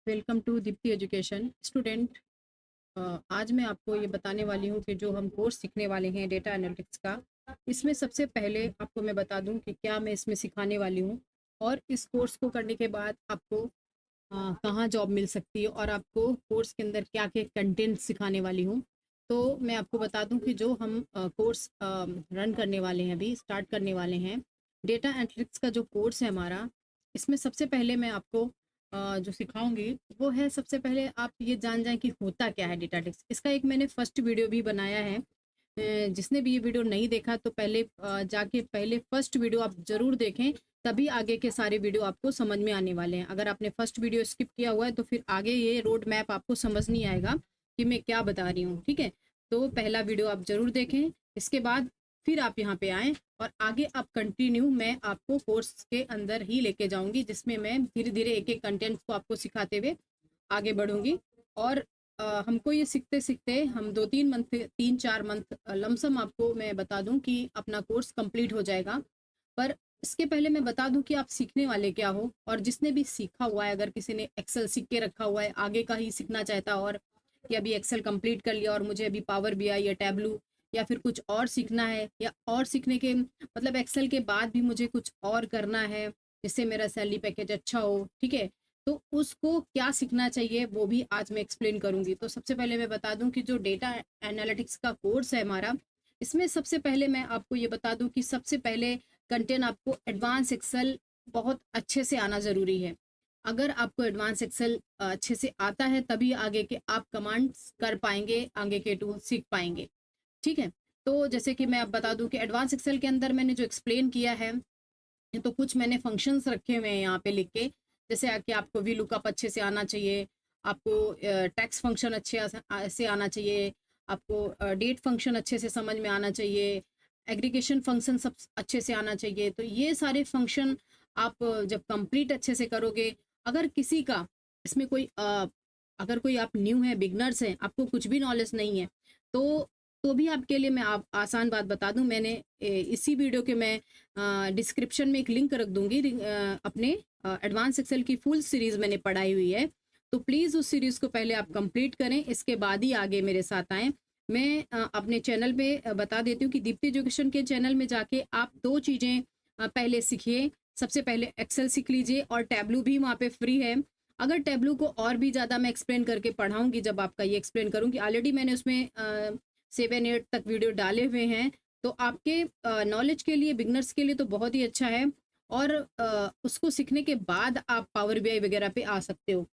Welcome to Deepti education student. आज मैं आपको ये बताने वाली हूँ कि जो हम कोर्स सीखने वाले हैं डेटा एनालिटिक्स का, इसमें सबसे पहले आपको मैं बता दूँ कि क्या मैं इसमें सिखाने वाली हूँ और इस कोर्स को करने के बाद आपको कहाँ जॉब मिल सकती है और आपको कोर्स के अंदर क्या क्या कंटेंट सिखाने वाली हूँ। तो मैं आपको बता दूँ कि जो हम कोर्स रन करने वाले हैं, अभी स्टार्ट करने वाले हैं, डेटा एनालिटिक्स का जो कोर्स है हमारा, इसमें सबसे पहले मैं आपको जो सिखाऊंगी वो है, सबसे पहले आप ये जान जाएं कि होता क्या है डेटा एनालिटिक्स। इसका एक मैंने फर्स्ट वीडियो भी बनाया है। जिसने भी ये वीडियो नहीं देखा तो पहले जाके पहले फर्स्ट वीडियो आप ज़रूर देखें, तभी आगे के सारे वीडियो आपको समझ में आने वाले हैं। अगर आपने फर्स्ट वीडियो स्किप किया हुआ है तो फिर आगे ये रोड मैप आपको समझ नहीं आएगा कि मैं क्या बता रही हूँ, ठीक है। तो पहला वीडियो आप ज़रूर देखें, इसके बाद फिर आप यहाँ पे आएँ और आगे आप कंटिन्यू मैं आपको कोर्स के अंदर ही लेके जाऊँगी, जिसमें मैं धीरे धीरे एक एक कंटेंट्स को आपको सिखाते हुए आगे बढ़ूँगी। और हमको ये सीखते-सीखते हम 2-3 मंथ 3-4 मंथ लमसम आपको मैं बता दूँ कि अपना कोर्स कंप्लीट हो जाएगा। पर इसके पहले मैं बता दूँ कि आप सीखने वाले क्या हो, और जिसने भी सीखा हुआ है, अगर किसी ने एक्सेल सीख के रखा हुआ है, आगे का ही सीखना चाहता है, और कि अभी एक्सेल कंप्लीट कर लिया और मुझे अभी पावर बीआई या टैबलू या फिर कुछ और सीखना है, या और सीखने के मतलब एक्सेल के बाद भी मुझे कुछ और करना है जिससे मेरा सैलरी पैकेज अच्छा हो, ठीक है। तो उसको क्या सीखना चाहिए वो भी आज मैं एक्सप्लेन करूंगी। तो सबसे पहले मैं बता दूं कि जो डेटा एनालिटिक्स का कोर्स है हमारा, इसमें सबसे पहले मैं आपको ये बता दूं कि सबसे पहले कंटेंट आपको एडवांस एक्सेल बहुत अच्छे से आना ज़रूरी है। अगर आपको एडवांस एक्सेल अच्छे से आता है तभी आगे के आप कमांड्स कर पाएंगे, आगे के टूल सीख पाएंगे, ठीक है। तो जैसे कि मैं अब बता दूं कि एडवांस एक्सेल के अंदर मैंने जो एक्सप्लेन किया है, तो कुछ मैंने फंक्शंस रखे हुए हैं यहाँ पे लिख के। जैसे कि आपको वी लुकअप अच्छे से आना चाहिए, आपको टैक्स फंक्शन अच्छे से आना चाहिए, आपको डेट फंक्शन अच्छे से समझ में आना चाहिए, एग्रीगेशन फंक्शन सब अच्छे से आना चाहिए। तो ये सारे फंक्शन आप जब कंप्लीट अच्छे से करोगे, अगर किसी का इसमें कोई अगर कोई आप न्यू है, बिगनर्स हैं, आपको कुछ भी नॉलेज नहीं है, तो भी आपके लिए मैं आप आसान बात बता दूं, मैंने इसी वीडियो के मैं डिस्क्रिप्शन में एक लिंक रख दूंगी, अपने एडवांस एक्सेल की फुल सीरीज मैंने पढ़ाई हुई है। तो प्लीज़ उस सीरीज़ को पहले आप कंप्लीट करें, इसके बाद ही आगे मेरे साथ आएँ। मैं अपने चैनल पे बता देती हूँ कि दीप्ति एजुकेशन के चैनल में जाके आप 2 चीज़ें पहले सीखिए। सबसे पहले एक्सेल सीख लीजिए और टैबलू भी वहाँ पे फ्री है। अगर टैबलू को और भी ज़्यादा मैं एक्सप्लेन करके पढ़ाऊँगी, जब आपका ये एक्सप्लेन करूँगी, ऑलरेडी मैंने उसमें 7-8 तक वीडियो डाले हुए हैं, तो आपके नॉलेज के लिए, बिगनर्स के लिए तो बहुत ही अच्छा है। और उसको सीखने के बाद आप पावर बीआई वगैरह पे आ सकते हो।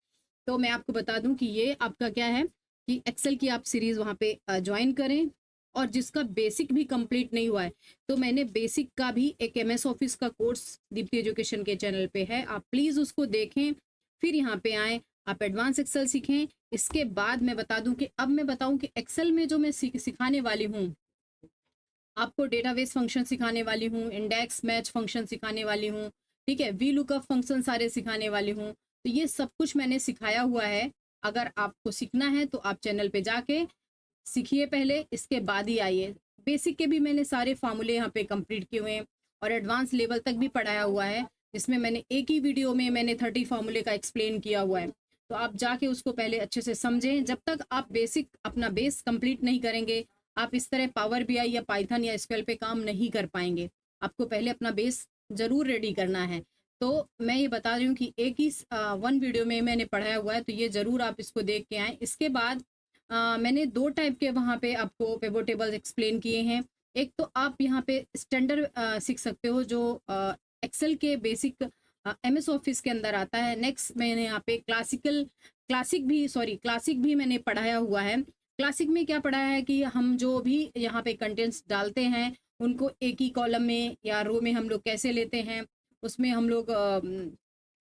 तो मैं आपको बता दूं कि ये आपका क्या है कि एक्सेल की आप सीरीज़ वहाँ पे ज्वाइन करें। और जिसका बेसिक भी कंप्लीट नहीं हुआ है, तो मैंने बेसिक का भी एक एमएस ऑफिस का कोर्स दीप्ति एजुकेशन के चैनल पे है, आप प्लीज़ उसको देखें, फिर यहाँ पे आएँ, आप एडवांस एक्सेल सीखें। इसके बाद मैं बता दूं कि अब मैं बताऊं कि एक्सेल में जो मैं सिखाने वाली हूँ, आपको डेटाबेस फंक्शन सिखाने वाली हूँ, इंडेक्स मैच फंक्शन सिखाने वाली हूँ, ठीक है, वी लुकअप फंक्शन सारे सिखाने वाली हूँ। तो ये सब कुछ मैंने सिखाया हुआ है। अगर आपको सीखना है तो आप चैनल पे जाके सीखिए पहले, इसके बाद ही आइए। बेसिक के भी मैंने सारे फार्मूले यहाँ पे कंप्लीट किए हुए हैं और एडवांस लेवल तक भी पढ़ाया हुआ है, जिसमें मैंने एक ही वीडियो में मैंने 30 फार्मूले का एक्सप्लेन किया हुआ है। तो आप जाके उसको पहले अच्छे से समझें। जब तक आप बेसिक अपना बेस कंप्लीट नहीं करेंगे, आप इस तरह पावर बीआई या पाइथन या एसक्यूएल पे काम नहीं कर पाएंगे। आपको पहले अपना बेस ज़रूर रेडी करना है। तो मैं ये बता रही हूँ कि एक ही वन वीडियो में मैंने पढ़ाया हुआ है, तो ये ज़रूर आप इसको देख के आएँ। इसके बाद मैंने 2 टाइप के वहाँ पे आपको पिवट टेबल्स एक्सप्लेन किए हैं। एक तो आप यहाँ पे स्टैंडर्ड सीख सकते हो, जो एक्सेल के बेसिक एमएस ऑफिस के अंदर आता है। नेक्स्ट मैंने यहाँ पे क्लासिक भी मैंने पढ़ाया हुआ है। क्लासिक में क्या पढ़ाया है कि हम जो भी यहाँ पे कंटेंट्स डालते हैं, उनको एक ही कॉलम में या रो में हम लोग कैसे लेते हैं, उसमें हम लोग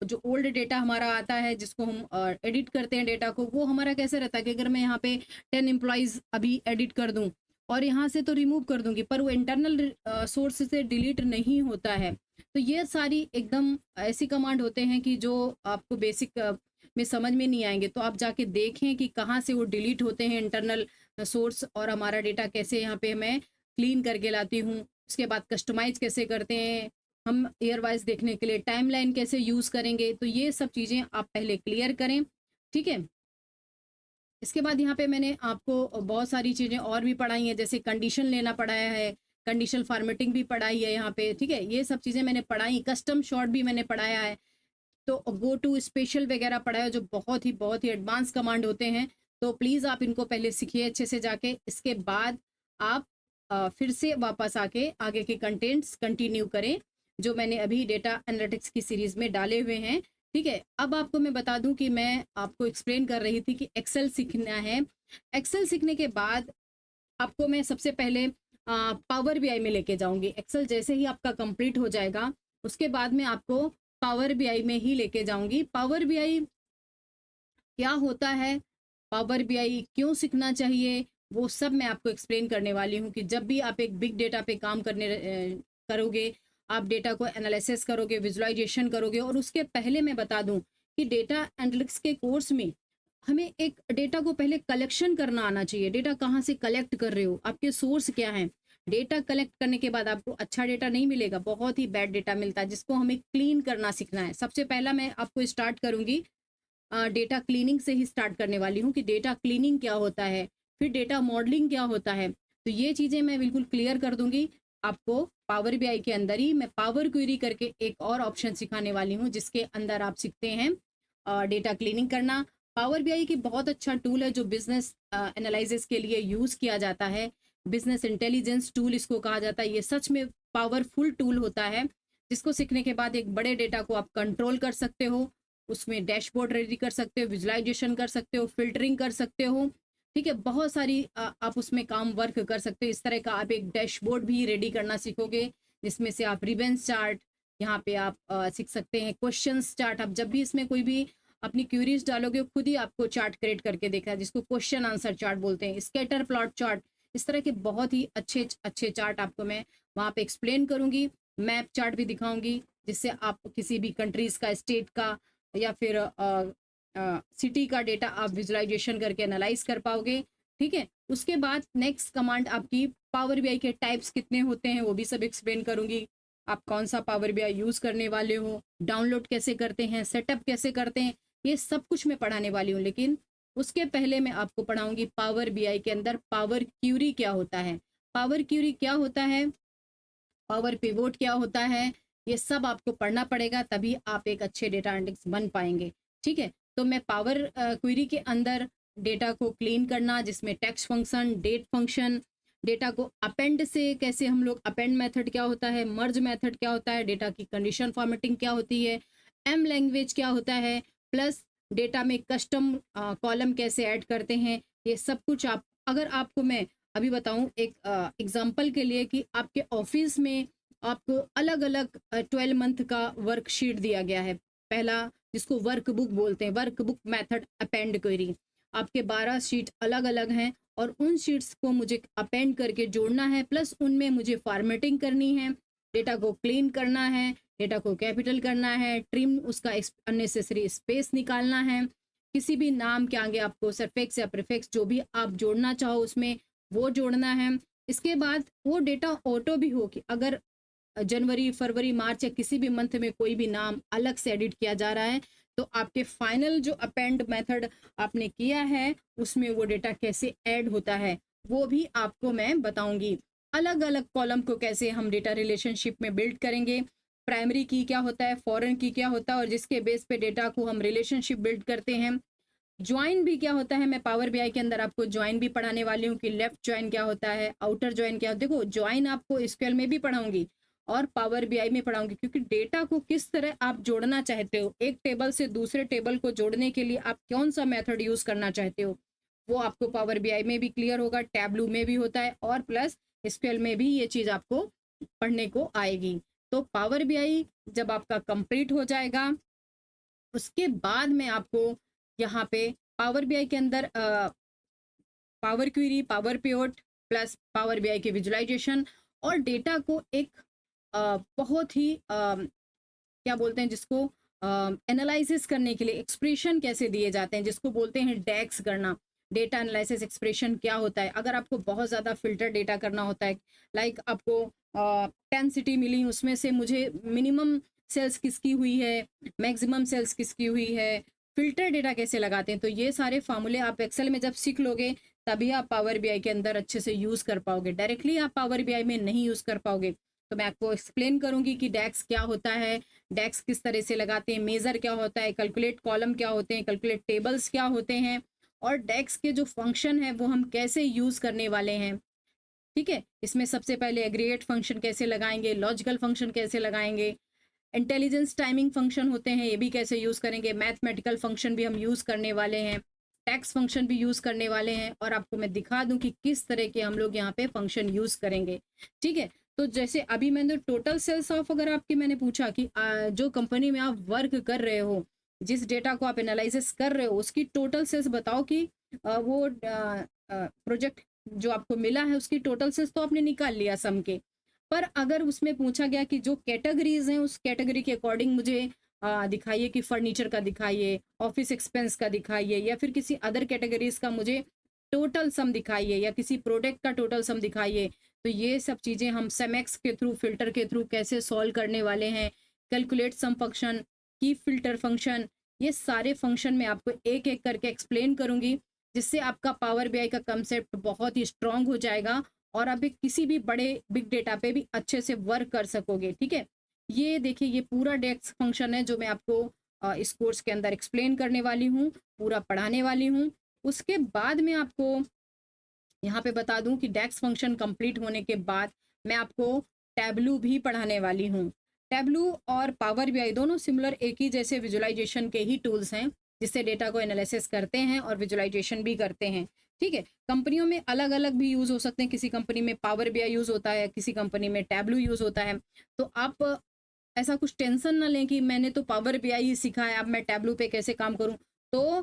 जो ओल्ड डेटा हमारा आता है, जिसको हम एडिट करते हैं डेटा को, वो हमारा कैसे रहता है कि अगर मैं यहाँ पे 10 एम्प्लॉइज़ अभी एडिट कर दूँ और यहाँ से तो रिमूव कर दूँगी, पर वो इंटरनल सोर्स से डिलीट नहीं होता है। तो ये सारी एकदम ऐसी कमांड होते हैं कि जो आपको बेसिक में समझ में नहीं आएँगे। तो आप जाके देखें कि कहाँ से वो डिलीट होते हैं इंटरनल सोर्स, और हमारा डेटा कैसे यहाँ पे मैं क्लीन करके लाती हूँ। उसके बाद कस्टमाइज़ कैसे करते हैं, हम ईयर वाइज देखने के लिए टाइमलाइन कैसे यूज़ करेंगे। तो ये सब चीज़ें आप पहले क्लियर करें, ठीक है? इसके बाद यहाँ पे मैंने आपको बहुत सारी चीज़ें और भी पढ़ाई हैं, जैसे कंडीशन लेना पढ़ाया है, कंडीशनल फॉर्मेटिंग भी पढ़ाई है यहाँ पे, ठीक है? ये सब चीज़ें मैंने पढ़ाई, कस्टम शॉर्ट भी मैंने पढ़ाया है। तो गो टू स्पेशल वगैरह पढ़ाया, जो बहुत ही एडवांस कमांड होते हैं। तो प्लीज़ आप इनको पहले सीखिए अच्छे से जाके, इसके बाद आप फिर से वापस आके आगे के कंटेंट्स कंटिन्यू करें, जो मैंने अभी डेटा एनालिटिक्स की सीरीज़ में डाले हुए हैं, ठीक है? अब आपको मैं बता दूं कि मैं आपको एक्सप्लेन कर रही थी कि एक्सेल सीखना है। एक्सेल सीखने के बाद आपको मैं सबसे पहले पावर बीआई में लेके जाऊंगी। एक्सेल जैसे ही आपका कंप्लीट हो जाएगा, उसके बाद में आपको पावर बीआई में ही लेके जाऊंगी। पावर बीआई क्या होता है, पावर बीआई क्यों सीखना चाहिए, वो सब मैं आपको एक्सप्लेन करने वाली हूँ कि जब भी आप एक बिग डेटा पे काम करोगे, आप डेटा को एनालिसिस करोगे, विजुअलाइजेशन करोगे, और उसके पहले मैं बता दूं कि डेटा एनालिटिक्स के कोर्स में हमें एक डेटा को पहले कलेक्शन करना आना चाहिए। डेटा कहाँ से कलेक्ट कर रहे हो, आपके सोर्स क्या हैं। डेटा कलेक्ट करने के बाद आपको अच्छा डेटा नहीं मिलेगा, बहुत ही बैड डेटा मिलता है, जिसको हमें क्लीन करना सीखना है। सबसे पहला मैं आपको स्टार्ट करूंगी, डेटा क्लीनिंग से ही स्टार्ट करने वाली हूँ कि डेटा क्लीनिंग क्या होता है, फिर डेटा मॉडलिंग क्या होता है। तो ये चीज़ें मैं बिल्कुल क्लियर कर दूंगी आपको। पावर बीआई के अंदर ही मैं पावर क्वेरी करके एक और ऑप्शन सिखाने वाली हूँ, जिसके अंदर आप सीखते हैं डेटा क्लीनिंग करना। पावर बीआई की बहुत अच्छा टूल है, जो बिजनेस एनालिसिस के लिए यूज़ किया जाता है। बिजनेस इंटेलिजेंस टूल इसको कहा जाता है। ये सच में पावरफुल टूल होता है, जिसको सीखने के बाद एक बड़े डेटा को आप कंट्रोल कर सकते हो, उसमें डैशबोर्ड रेडी कर सकते हो, विजुअलाइजेशन कर सकते हो, फिल्टरिंग कर सकते हो, ठीक है? बहुत सारी आप उसमें काम वर्क कर सकते हो। इस तरह का आप एक डैशबोर्ड भी रेडी करना सीखोगे, जिसमें से आप रिबन्स चार्ट, यहाँ पे आप सीख सकते हैं क्वेश्चंस चार्ट। आप जब भी इसमें कोई भी अपनी क्यूरीज डालोगे, खुद ही आपको चार्ट क्रिएट करके देखा है, जिसको क्वेश्चन आंसर चार्ट बोलते हैं, स्कैटर प्लॉट चार्ट। इस तरह के बहुत ही अच्छे अच्छे चार्ट आपको मैं वहाँ पे एक्सप्लेन करूंगी। मैप चार्ट भी दिखाऊंगी, जिससे आप किसी भी कंट्रीज का, स्टेट का, या फिर सिटी का डेटा आप विजुअलाइजेशन करके एनालाइज कर पाओगे, ठीक है? उसके बाद नेक्स्ट कमांड आपकी, पावर बीआई के टाइप्स कितने होते हैं वो भी सब एक्सप्लेन करूंगी। आप कौन सा पावर बीआई यूज करने वाले हो, डाउनलोड कैसे करते हैं, सेटअप कैसे करते हैं, ये सब कुछ मैं पढ़ाने वाली हूँ। लेकिन उसके पहले मैं आपको पढ़ाऊंगी पावर बीआई के अंदर पावर क्यूरी क्या होता है। पावर क्यूरी क्या होता है, पावर पिवोट क्या होता है, ये सब आपको पढ़ना पड़ेगा, तभी आप एक अच्छे डेटा एनालिटिक्स बन पाएंगे, ठीक है? तो मैं पावर क्वेरी के अंदर डेटा को क्लीन करना, जिसमें text function, date function, data को अपेंड से कैसे हम लोग, अपेंड मेथड क्या होता है, मर्ज मेथड क्या होता है, डेटा की कंडीशन फॉर्मेटिंग क्या होती है, एम लैंग्वेज क्या होता है, प्लस डेटा में कस्टम कॉलम कैसे ऐड करते हैं, ये सब कुछ आप, अगर आपको मैं अभी बताऊं एक एग्जांपल के लिए, कि आपके ऑफिस में आपको अलग अलग 12 मंथ का वर्कशीट दिया गया है। पहला, जिसको वर्क बुक बोलते हैं, work book method append query. आपके 12 शीट अलग अलग हैं, और उन शीट्स को मुझे अपेंड करके जोड़ना है, प्लस उनमें मुझे फॉर्मेटिंग करनी है, डेटा को क्लीन करना है, डेटा को कैपिटल करना है, ट्रिम उसका अननेसेसरी स्पेस निकालना है, किसी भी नाम के आगे आपको सफिक्स या प्रीफिक्स जो भी आप जोड़ना चाहो उसमें वो जोड़ना है। इसके बाद वो डेटा ऑटो भी हो, कि अगर जनवरी, फरवरी, मार्च या किसी भी मंथ में कोई भी नाम अलग से एडिट किया जा रहा है, तो आपके फाइनल जो अपेंड मेथड आपने किया है उसमें वो डेटा कैसे ऐड होता है, वो भी आपको मैं बताऊंगी। अलग अलग कॉलम को कैसे हम डेटा रिलेशनशिप में बिल्ड करेंगे, प्राइमरी की क्या होता है, फॉरेन की क्या होता है, और जिसके बेस पे डेटा को हम रिलेशनशिप बिल्ड करते हैं। ज्वाइन भी क्या होता है, मैं पावर बीआई के अंदर आपको ज्वाइन भी पढ़ाने वाली हूँ, कि लेफ्ट ज्वाइन क्या होता है, आउटर ज्वाइन क्या होता है। देखो, ज्वाइन आपको एसक्यूएल में भी पढ़ाऊंगी और पावर बीआई में पढ़ाऊंगी, क्योंकि डेटा को किस तरह आप जोड़ना चाहते हो, एक टेबल से दूसरे टेबल को जोड़ने के लिए आप कौन सा मेथड यूज करना चाहते हो, वो आपको पावर बीआई में भी क्लियर होगा, टैबलू में भी होता है, और प्लस एसक्यूएल में भी ये चीज आपको पढ़ने को आएगी। तो पावर बीआई जब आपका कंप्लीट हो जाएगा, उसके बाद में आपको यहाँ पे पावर बीआई के अंदर power query, power pivot, plus power BI के विजुअलाइजेशन, और डेटा को एक बहुत ही क्या बोलते हैं जिसको, एनालिसिस करने के लिए एक्सप्रेशन कैसे दिए जाते हैं, जिसको बोलते हैं डेक्स करना। डेटा एनालिसिस एक्सप्रेशन क्या होता है, अगर आपको बहुत ज़्यादा फिल्टर डेटा करना होता है, लाइक आपको 10 सिटी मिली, उसमें से मुझे मिनिमम सेल्स किसकी हुई है, मैक्सिमम सेल्स किसकी हुई है, फ़िल्टर डेटा कैसे लगाते हैं। तो ये सारे फ़ॉर्मूले आप एक्सेल में जब सीख लोगे, तभी आप पावर बीआई के अंदर अच्छे से यूज़ कर पाओगे। डायरेक्टली आप पावर बीआई में नहीं यूज़ कर पाओगे। तो मैं आपको एक्सप्लेन करूँगी कि डैक्स क्या होता है, डैक्स किस तरह से लगाते हैं, मेज़र क्या होता है, कैलकुलेट कॉलम क्या होते हैं, कैलकुलेट टेबल्स क्या होते हैं और डैक्स के जो फ़ंक्शन है वो हम कैसे यूज़ करने वाले हैं। ठीक है? इसमें सबसे पहले एग्रीगेट फ़ंक्शन कैसे लगाएँगे, लॉजिकल फ़ंक्शन कैसे लगाएँगे, इंटेलिजेंस टाइमिंग फंक्शन होते हैं, ये भी कैसे यूज़ करेंगे, मैथमेटिकल फंक्शन भी हम यूज़ करने वाले हैं, टैक्स फंक्शन भी यूज़ करने वाले हैं और आपको मैं दिखा दूँ कि किस तरह के हम लोग यहाँ पे फंक्शन यूज़ करेंगे, ठीक है? तो जैसे अभी मैंने टोटल सेल्स ऑफ अगर आपकी मैंने पूछा कि जो कंपनी में आप वर्क कर रहे हो, जिस डेटा को आप एनालिसिस कर रहे हो, उसकी टोटल सेल्स बताओ कि प्रोजेक्ट जो आपको मिला है, उसकी टोटल सेल्स तो आपने निकाल लिया सम के। पर अगर उसमें पूछा गया कि जो कैटेगरीज़ हैं, उस कैटेगरी के अकॉर्डिंग मुझे दिखाइए कि फर्नीचर का दिखाइए, ऑफ़िस एक्सपेंस का दिखाइए या फिर किसी अदर कैटेगरीज़ का मुझे टोटल सम दिखाइए या किसी प्रोडक्ट का टोटल सम दिखाइए। तो ये सब चीज़ें हम समेक्स के थ्रू, फ़िल्टर के थ्रू कैसे सॉल्व करने वाले हैं। कैलकुलेट सम फंक्शन, की फ़िल्टर फंक्शन, ये सारे फंक्शन मैं आपको एक-एक करके एक्सप्लेन करूँगी, जिससे आपका पावर बीआई का कांसेप्ट बहुत ही स्ट्रॉन्ग हो जाएगा और आप एक किसी भी बड़े बिग डेटा पे भी अच्छे से वर्क कर सकोगे, ठीक है? ये देखिए ये पूरा डेक्स फंक्शन है जो मैं आपको इस कोर्स के अंदर एक्सप्लेन करने वाली हूँ, पूरा पढ़ाने वाली हूँ। उसके बाद मैं आपको यहाँ पे बता दूँ कि डेक्स फंक्शन कंप्लीट होने के बाद मैं आपको टैब्लू भी पढ़ाने वाली हूँ। टैब्लू और पावर बीआई दोनों सिमिलर एक ही जैसे विजुअलाइज़ेशन के ही टूल्स हैं, जिससे डेटा को एनालिसिस करते हैं और विजुअलाइज़ेशन भी करते हैं, ठीक है? कंपनियों में अलग-अलग भी यूज़ हो सकते हैं, किसी कंपनी में पावर बीआई यूज़ होता है, किसी कंपनी में टैब्लू यूज़ होता है। तो आप ऐसा कुछ टेंशन ना लें कि मैंने तो पावर बीआई ही सीखा है, अब मैं टैब्लू पे कैसे काम करूँ? तो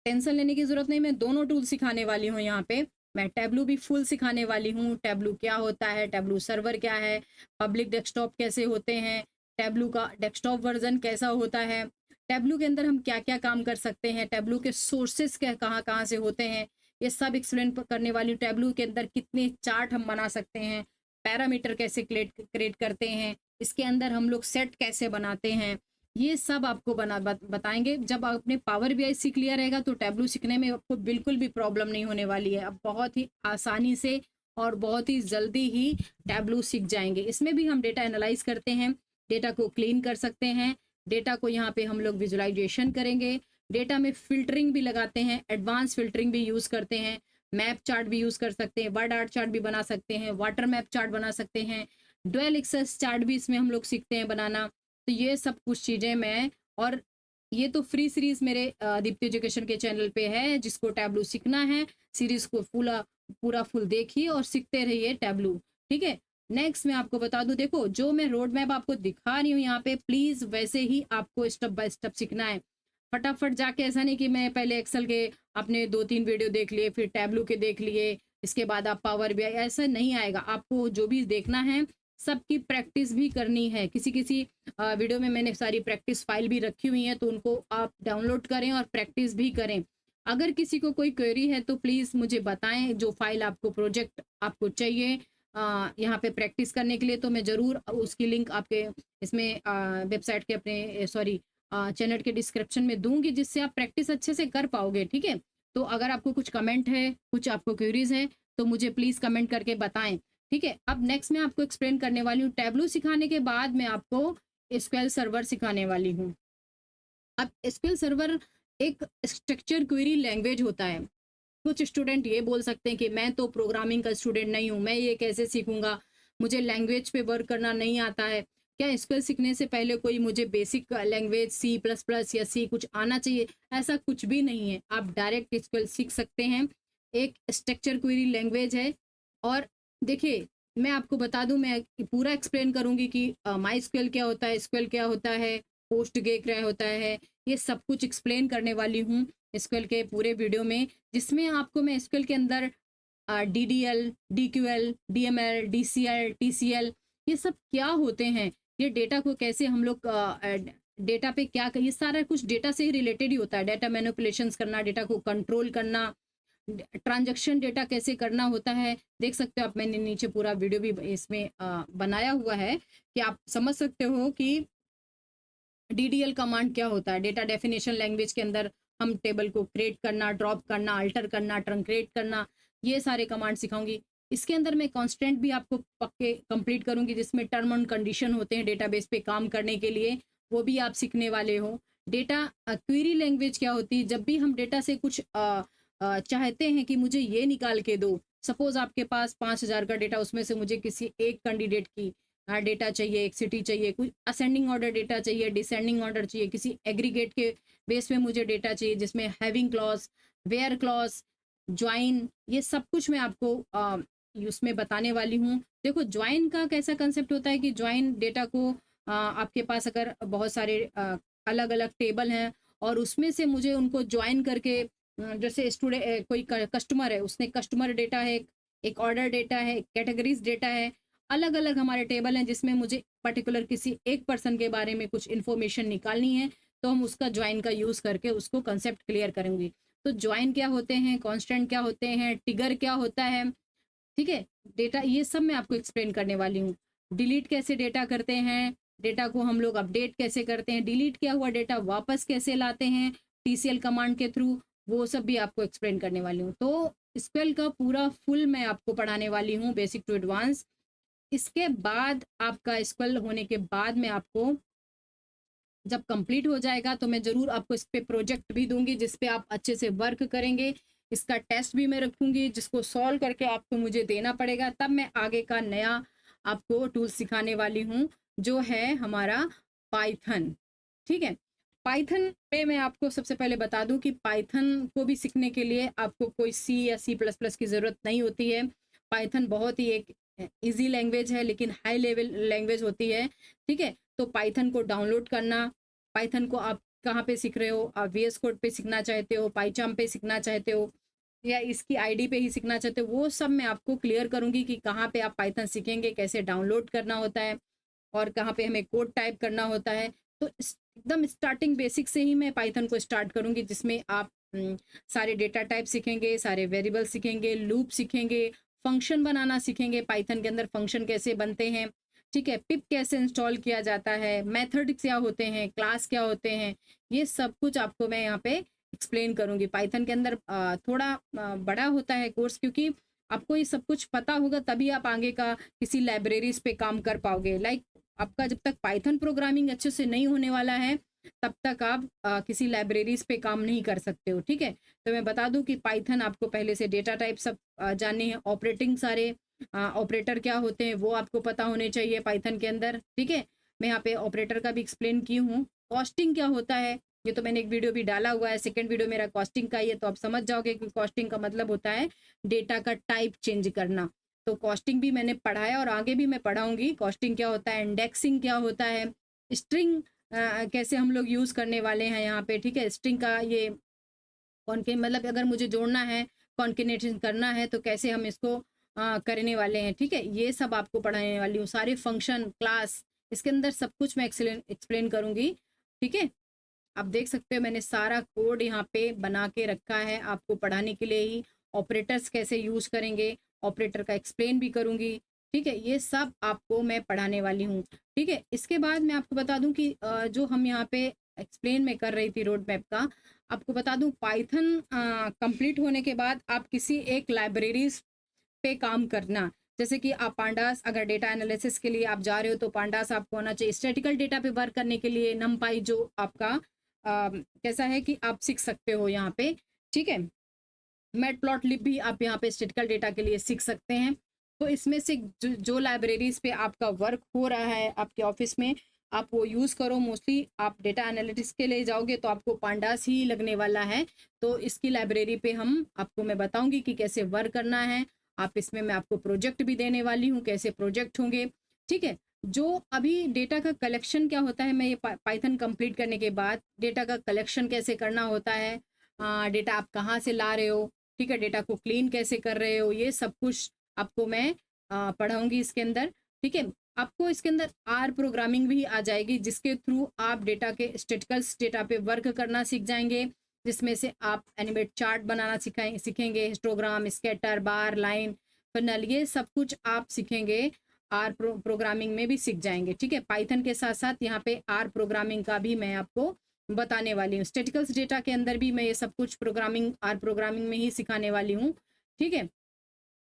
टेंशन लेने की ज़रूरत नहीं, मैं दोनों टूल सिखाने वाली हूँ यहाँ पे। मैं टैब्लू भी फुल सिखाने वाली हूँ, टैब्लू क्या होता है, टैब्लू सर्वर क्या है, पब्लिक डेस्कटॉप कैसे होते हैं, टैब्लू का डेस्कटॉप वर्ज़न कैसा होता है, टैब्लू के अंदर हम क्या-क्या काम कर सकते हैं, टैब्लू के सोर्सेज़ क्या कहाँ-कहाँ से होते हैं, ये सब एक्सप्लेन करने वाली हूँ। टैब्लू के अंदर कितने चार्ट हम बना सकते हैं, पैरामीटर कैसे क्रिएट करते हैं, इसके अंदर हम लोग सेट कैसे बनाते हैं, ये सब आपको बताएँगे। जब आपने पावर बीआई सीख लिया रहेगा तो टैब्लू सीखने में आपको बिल्कुल भी प्रॉब्लम नहीं होने वाली है। आप बहुत ही आसानी से और बहुत ही जल्दी ही टैब्लू सीख जाएँगे। इसमें भी हम डेटा एनालाइज़ करते हैं, डेटा को क्लीन कर सकते हैं, डेटा को यहाँ पे हम लोग विजुअलाइज़ेशन करेंगे, डेटा में फ़िल्टरिंग भी लगाते हैं, एडवांस फ़िल्टरिंग भी यूज़ करते हैं, मैप चार्ट भी यूज़ कर सकते हैं, वर्ड आर्ट चार्ट भी बना सकते हैं, वाटर मैप चार्ट बना सकते हैं, डुअल एक्सेस चार्ट भी इसमें हम लोग सीखते हैं बनाना। तो ये सब कुछ चीज़ें मैं और ये तो फ्री सीरीज़ मेरे दीप्ति एजुकेशन के चैनल पे है, जिसको टैब्लू सीखना है, सीरीज़ को पूरा फुल देखिए और सीखते रहिए टैब्लू, ठीक है? नेक्स्ट मैं आपको बता दूँ, देखो जो मैं रोड मैप आपको दिखा रही हूँ यहाँ पे, प्लीज़ वैसे ही आपको स्टेप बाय स्टेप सीखना है। फटाफट जाके ऐसा नहीं कि मैं पहले एक्सेल के आपने 2-3 वीडियो देख लिए, फिर टैब्लू के देख लिए, इसके बाद आप पावर बीआई, ऐसा नहीं आएगा। आपको जो भी देखना है, सबकी प्रैक्टिस भी करनी है। किसी-किसी वीडियो में मैंने सारी प्रैक्टिस फाइल भी रखी हुई हैं, तो उनको आप डाउनलोड करें और प्रैक्टिस भी करें। अगर किसी को कोई क्वेरी है तो प्लीज़ मुझे बताएँ, जो फाइल आपको प्रोजेक्ट आपको चाहिए यहाँ पे प्रैक्टिस करने के लिए, तो मैं ज़रूर उसकी लिंक आपके इसमें वेबसाइट के अपने सॉरी चैनल के डिस्क्रिप्शन में दूँगी, जिससे आप प्रैक्टिस अच्छे से कर पाओगे, ठीक है? तो अगर आपको कुछ कमेंट है, कुछ आपको क्वेरीज़ हैं, तो मुझे प्लीज़ कमेंट करके बताएँ। ठीक है? अब नेक्स्ट मैं आपको एक्सप्लेन करने वाली हूँ, टैब्लू सिखाने के बाद मैं आपको एसक्यूएल सर्वर सिखाने वाली हूँ। अब एसक्यूएल सर्वर एक स्ट्रक्चर क्वेरी लैंग्वेज होता है। कुछ स्टूडेंट ये बोल सकते हैं कि मैं तो प्रोग्रामिंग का स्टूडेंट नहीं हूँ, मैं ये कैसे सीखूँगा? मुझे लैंग्वेज पे वर्क करना नहीं आता है। क्या एसक्यूएल सीखने से पहले कोई मुझे basic language C plus plus या सी कुछ आना चाहिए? ऐसा कुछ भी नहीं है। आप डायरेक्ट एसक्यूएल सीख सकते हैं। एक स्ट्रक्चर क्वेरी लैंग्वेज है और देखिए, मैं आपको बता दूँ, मैं पूरा एक्सप्लेन करूँगी कि मायस्क्यूएल क्या होता है, एसक्यूएल क्या होता है, पोस्टग्रे क्या होता है, ये सब कुछ एक्सप्लेन करने वाली हूँ एसक्यूएल के पूरे वीडियो में, जिसमें आपको मैं एसक्यूएल के अंदर डीडीएल, डीक्यूएल, डीएमएल, डीसीएल, टीसीएल, ये सब क्या होते हैं, ये डेटा को कैसे हम लोग डेटा पे क्या, ये सारा कुछ डेटा से ही रिलेटेड ही होता है। डेटा मैनिपुलेशंस करना, डेटा को कंट्रोल करना, ट्रांजैक्शन डेटा कैसे करना होता है, देख सकते हो आप, मैंने नीचे पूरा वीडियो भी इसमें बनाया हुआ है कि आप समझ सकते हो कि डीडीएल कमांड क्या होता है, डेटा डेफिनेशन लैंग्वेज के अंदर हम टेबल को क्रिएट करना, ड्रॉप करना, अल्टर करना, ट्रंकेट करना, ये सारे कमांड सिखाऊंगी। इसके अंदर मैं कॉन्स्टेंट भी आपको पक्के कंप्लीट करूंगी, जिसमें टर्म एंड कंडीशन होते हैं डेटाबेस पे काम करने के लिए, वो भी आप सीखने वाले हो। डेटा क्वेरी लैंग्वेज क्या होती है, जब भी हम डेटा से कुछ चाहते हैं कि मुझे ये निकाल के दो, सपोज आपके पास 5,000 का डेटा, उसमें से मुझे किसी एक कैंडिडेट की डेटा चाहिए, एक सिटी चाहिए, कुछ असेंडिंग ऑर्डर डेटा चाहिए, डिसेंडिंग ऑर्डर चाहिए, किसी एग्रीगेट के बेस पे मुझे डेटा चाहिए, जिसमें having clause, where clause, join, ये सब कुछ मैं आपको उसमें बताने वाली हूँ। देखो ज्वाइन का कैसा कंसेप्ट होता है कि ज्वाइन डेटा को आपके पास अगर बहुत सारे अलग अलग टेबल हैं और उसमें से मुझे उनको ज्वाइन करके जैसे स्टूडेंट कोई कस्टमर है, उसने कस्टमर डेटा है, एक ऑर्डर डेटा है, कैटेगरीज डेटा है, अलग अलग हमारे टेबल हैं जिसमें मुझे पर्टिकुलर किसी एक पर्सन के बारे में कुछ इन्फॉर्मेशन निकालनी है, तो हम उसका ज्वाइन का यूज करके उसको कंसेप्ट क्लियर करेंगे। तो ज्वाइन क्या होते हैं, कांस्टेंट क्या होते हैं, टिगर क्या होता है, ठीक है, डेटा, ये सब मैं आपको एक्सप्लेन करने वाली हूँ। डिलीट कैसे डेटा करते हैं, डेटा को हम लोग अपडेट कैसे करते हैं, डिलीट किया हुआ डेटा वापस कैसे लाते हैं टीसीएल कमांड के थ्रू, वो सब भी आपको एक्सप्लेन करने वाली हूँ। तो स्क्वेल का पूरा फुल मैं आपको पढ़ाने वाली हूँ, बेसिक टू एडवांस। इसके बाद आपका स्क्वेल होने के बाद मैं आपको जब कंप्लीट हो जाएगा तो मैं ज़रूर आपको इस पे प्रोजेक्ट भी दूंगी, जिस पे आप अच्छे से वर्क करेंगे। इसका टेस्ट भी मैं रखूंगी, जिसको सॉल्व करके आपको मुझे देना पड़ेगा, तब मैं आगे का नया आपको टूल सिखाने वाली हूँ, जो है हमारा पाइथन। ठीक है, पाइथन पे मैं आपको सबसे पहले बता दूं कि पाइथन को भी सीखने के लिए आपको कोई सी या सी प्लस प्लस की ज़रूरत नहीं होती है। पाइथन बहुत ही एक इजी लैंग्वेज है, लेकिन हाई लेवल लैंग्वेज होती है। ठीक है, तो पाइथन को डाउनलोड करना, पाइथन को आप कहाँ पे सीख रहे हो, आप वीएस कोड पे सीखना चाहते हो, पाइचाम पे सीखना चाहते हो, या इसकी आईडी पे ही सीखना चाहते हो, वो सब मैं आपको क्लियर करूंगी कि कहाँ पे आप पाइथन सीखेंगे, कैसे डाउनलोड करना होता है और कहाँ पे हमें कोड टाइप करना होता है। तो एकदम स्टार्टिंग बेसिक से ही मैं पाइथन को स्टार्ट करूंगी, जिसमें आप सारे डेटा टाइप सीखेंगे, सारे वेरिएबल सीखेंगे, लूप सीखेंगे, फंक्शन बनाना सीखेंगे, पाइथन के अंदर फंक्शन कैसे बनते हैं, ठीक है, पिप कैसे इंस्टॉल किया जाता है, मेथड क्या होते हैं, क्लास क्या होते हैं, ये सब कुछ आपको मैं यहाँ पे एक्सप्लेन करूंगी। पाइथन के अंदर थोड़ा बड़ा होता है कोर्स, क्योंकि आपको ये सब कुछ पता होगा तभी आप आगे का किसी लाइब्रेरीज पे काम कर पाओगे। लाइक आपका जब तक पाइथन प्रोग्रामिंग अच्छे से नहीं होने वाला है, तब तक आप किसी लाइब्रेरीज पे काम नहीं कर सकते हो। ठीक है, तो मैं बता दूं कि पाइथन आपको पहले से डेटा टाइप सब जानने हैं, ऑपरेटिंग सारे ऑपरेटर क्या होते हैं वो आपको पता होने चाहिए पाइथन के अंदर। ठीक है, मैं यहाँ पे ऑपरेटर का भी एक्सप्लेन की हूँ। कॉस्टिंग क्या होता है, ये तो मैंने एक वीडियो भी डाला हुआ है, सेकंड वीडियो मेरा कॉस्टिंग का ही है, तो आप समझ जाओगे कि कॉस्टिंग का मतलब होता है डेटा का टाइप चेंज करना। तो कॉस्टिंग भी मैंने पढ़ाया और आगे भी मैं पढ़ाऊंगी। कॉस्टिंग क्या होता है, इंडेक्सिंग क्या होता है, स्ट्रिंग कैसे हम लोग यूज करने वाले हैं यहाँ पे। ठीक है, स्ट्रिंग का ये कौन के मतलब अगर मुझे जोड़ना है, कॉन्केनेशन करना है, तो कैसे हम इसको करने वाले हैं। ठीक है, ये सब आपको पढ़ाने वाली हूँ, सारे फंक्शन, क्लास, इसके अंदर सब कुछ मैं एक्सप्लेन करूंगी। ठीक है, आप देख सकते हो मैंने सारा कोड यहाँ पे बना के रखा है आपको पढ़ाने के लिए ही। ऑपरेटर्स कैसे यूज करेंगे, ऑपरेटर का एक्सप्लेन भी करूंगी। ठीक है, ये सब आपको मैं पढ़ाने वाली हूँ। ठीक है, इसके बाद मैं आपको बता दूं कि जो हम यहाँ पे एक्सप्लेन में कर रही थी रोड मैप का, आपको बता दूं पाइथन कंप्लीट होने के बाद आप किसी एक लाइब्रेरीज पे काम करना। जैसे कि आप पांडास, अगर डेटा एनालिसिस के लिए आप जा रहे हो तो पांडास आपको होना चाहिए। स्टैटिकल डेटा पे वर्क करने के लिए नमपाई जो आपका कैसा है कि आप सीख सकते हो यहाँ पे। ठीक है, मैटप्लॉटलिब भी आप यहाँ पे स्टैटिकल डेटा के लिए सीख सकते हैं। तो इसमें से जो लाइब्रेरीज पे आपका वर्क हो रहा है आपके ऑफिस में, आप वो यूज़ करो। मोस्टली आप डेटा एनालिटिक्स के लिए जाओगे तो आपको पांडास ही लगने वाला है, तो इसकी लाइब्रेरी पे हम आपको मैं बताऊंगी कि कैसे वर्क करना है। आप इसमें मैं आपको प्रोजेक्ट भी देने वाली हूँ, कैसे प्रोजेक्ट होंगे। ठीक है, जो अभी डेटा का कलेक्शन क्या होता है, मैं ये पाइथन कंप्लीट करने के बाद डेटा का कलेक्शन कैसे करना होता है, डेटा आप कहाँ से ला रहे हो, ठीक है, डेटा को क्लीन कैसे कर रहे हो, ये सब कुछ आपको मैं पढ़ाऊंगी इसके अंदर। ठीक है, आपको इसके अंदर आर प्रोग्रामिंग भी आ जाएगी, जिसके थ्रू आप डेटा के स्टैटिकल्स डेटा पे वर्क करना सीख जाएंगे, जिसमें से आप एनिमेट चार्ट बनाना सीखेंगे, हिस्टोग्राम, स्कैटर, बार, लाइन, फनल, ये सब कुछ आप सीखेंगे आर प्रोग्रामिंग में भी सीख जाएंगे। ठीक है, पाइथन के साथ साथ यहाँ पे आर प्रोग्रामिंग का भी मैं आपको बताने वाली हूँ। स्टैटिकल्स डेटा के अंदर भी मैं ये सब कुछ प्रोग्रामिंग आर प्रोग्रामिंग में ही सिखाने वाली हूँ। ठीक है,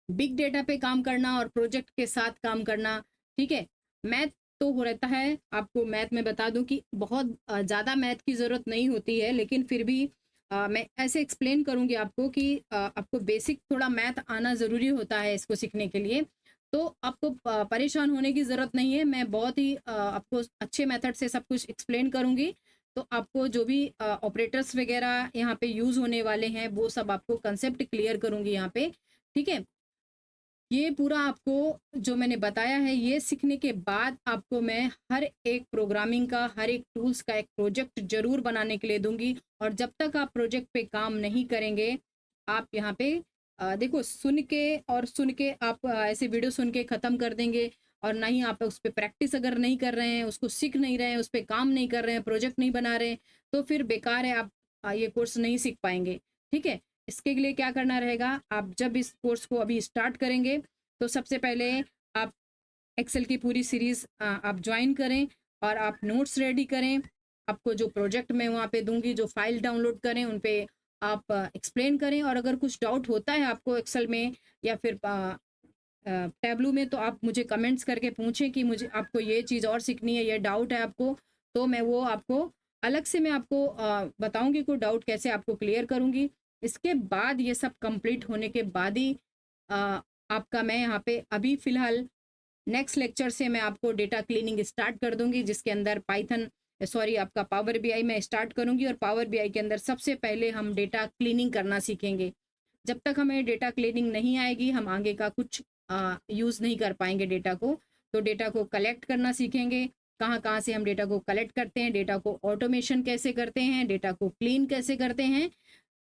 बिग डेटा पे काम करना और प्रोजेक्ट के साथ काम करना। ठीक है, मैथ तो हो रहता है, आपको मैथ में बता दूं कि बहुत ज़्यादा मैथ की ज़रूरत नहीं होती है, लेकिन फिर भी मैं ऐसे एक्सप्लेन करूंगी आपको कि आपको बेसिक थोड़ा मैथ आना ज़रूरी होता है इसको सीखने के लिए। तो आपको परेशान होने की ज़रूरत नहीं है, मैं बहुत ही आपको अच्छे मेथड से सब कुछ एक्सप्लेन करूंगी। तो आपको जो भी ऑपरेटर्स वगैरह यहाँ पे यूज़ होने वाले हैं वो सब आपको कंसेप्ट क्लियर करूंगी यहाँ पे। ठीक है, ये पूरा आपको जो मैंने बताया है ये सीखने के बाद आपको मैं हर एक प्रोग्रामिंग का, हर एक टूल्स का एक प्रोजेक्ट जरूर बनाने के लिए दूंगी। और जब तक आप प्रोजेक्ट पे काम नहीं करेंगे, आप यहाँ पे देखो, सुन के आप ऐसे वीडियो सुन के ख़त्म कर देंगे और ना ही आप उस पर प्रैक्टिस अगर नहीं कर रहे हैं, उसको सीख नहीं रहे हैं, उस पर काम नहीं कर रहे हैं, प्रोजेक्ट नहीं बना रहे हैं, तो फिर बेकार है, आप ये कोर्स नहीं सीख पाएंगे। ठीक है, इसके लिए क्या करना रहेगा, आप जब इस कोर्स को अभी स्टार्ट करेंगे तो सबसे पहले आप एक्सेल की पूरी सीरीज आप ज्वाइन करें और आप नोट्स रेडी करें। आपको जो प्रोजेक्ट मैं वहाँ पे दूंगी, जो फाइल डाउनलोड करें, उन पे आप एक्सप्लेन करें। और अगर कुछ डाउट होता है आपको एक्सेल में या फिर टैबलू में, तो आप मुझे कमेंट्स करके पूछें कि मुझे आपको ये चीज़ और सीखनी है, ये डाउट है आपको, तो मैं वो आपको अलग से मैं आपको बताऊंगी कोई डाउट कैसे आपको क्लियर करूंगी। इसके बाद ये सब कंप्लीट होने के बाद ही अ, आपका मैं यहाँ पे अभी फ़िलहाल नेक्स्ट लेक्चर से मैं आपको डेटा क्लीनिंग स्टार्ट कर दूंगी, जिसके अंदर पाइथन सॉरी आपका पावर बीआई में स्टार्ट करूंगी। और पावर बीआई के अंदर सबसे पहले हम डेटा क्लीनिंग करना सीखेंगे। जब तक हमें डेटा क्लीनिंग नहीं आएगी, हम आगे का कुछ यूज़ नहीं कर पाएंगे डेटा को। तो डेटा को कलेक्ट करना सीखेंगे, कहाँ कहाँ से हम डेटा को कलेक्ट करते हैं, डेटा को ऑटोमेशन कैसे करते हैं, डेटा को क्लीन कैसे करते हैं।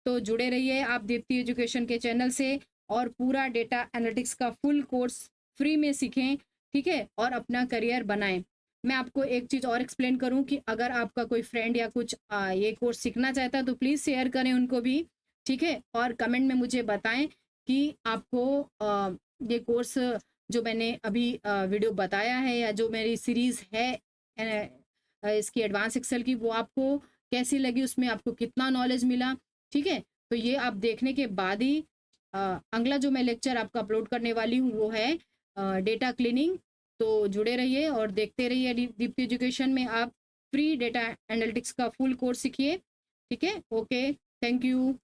तो जुड़े रहिए आप दीप्ति एजुकेशन के चैनल से, और पूरा डेटा एनालिटिक्स का फुल कोर्स फ्री में सीखें। ठीक है, और अपना करियर बनाएं। मैं आपको एक चीज़ और एक्सप्लेन करूं कि अगर आपका कोई फ्रेंड या कुछ ये कोर्स सीखना चाहता है तो प्लीज़ शेयर करें उनको भी। ठीक है, और कमेंट में मुझे बताएं कि आपको ये कोर्स जो मैंने अभी वीडियो बताया है या जो मेरी सीरीज़ है इसकी एडवांस एक्सेल की, वो आपको कैसी लगी, उसमें आपको कितना नॉलेज मिला। ठीक है, तो ये आप देखने के बाद ही अगला जो मैं लेक्चर आपका अपलोड करने वाली हूँ वो है डेटा क्लीनिंग। तो जुड़े रहिए और देखते रहिए दीप्ति एजुकेशन में आप फ्री डेटा एनालिटिक्स का फुल कोर्स सीखिए। ठीक है, ओके, थैंक यू।